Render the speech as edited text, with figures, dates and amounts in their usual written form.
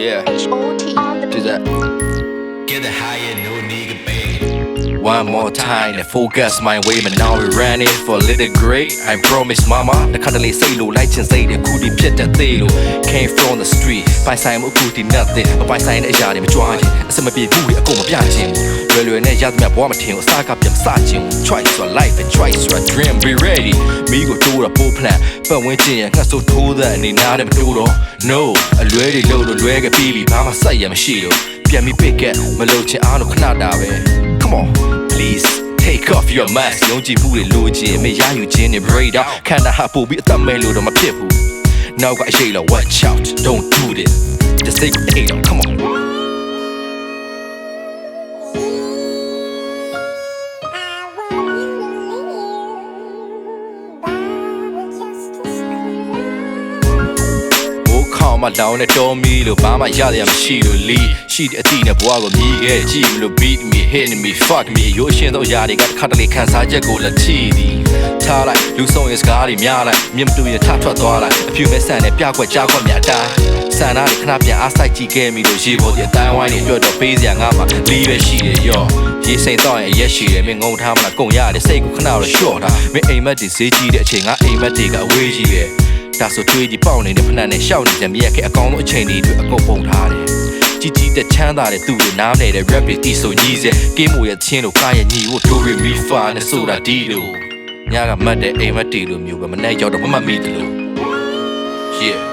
Yeah. Do that. Get the higher, no nigga pay. One more time and focus my way, but now we're running for a little great. I promise, mama. The cuddly say low, light and say the coolie pit that they came from the street. By sign of coolie nothing, but by sign a yard in drawing. Some of you who are going to really in a yard map, warm team, stack up your sergeant. Twice your life and twice your dream. Be ready. Me go do a full plan. But when you got so told that, and not a doodle. No, a ready load of leg, baby, by my side, I'm a shield. Get me big at Meloche, I don't know. Come on, please take off your mask. Don't you put it low, Jimmy? Yeah, you Jenny braid out. Kinda happy with the melody of my people. Now got Shayla, watch out, don't do this. Just take it, come on. My down at door me, look, Mama Yadi, I'm she to lead. She the Athena, boy, me, get G, look, beat me, hitting me, fuck me. You shin, though, Yadi got cuddly cancer, go la cheedy. Tala, loose on his garden, Miala, Mim to your tatra dollar. A few minutes and a piaqua jaco, Miata. Sana, the knapia, Asaki gave me the Jibo, the Taiwan, you're the busy and I'm leave a she, yo. He say, yes, she, mean old time, like go yard, the sake of canal short. Me aim at the city, the ching, I aim at take away. That's a 20 pound in the planet shouting them, yeah, I can't change it to a couple hard. Gigi the chanda do the name, the rapid is so easy. Game with a tin of fire, you to me fun, and so that deal. Yaga mother aim at deal, you, but my night out of my middle. Yeah.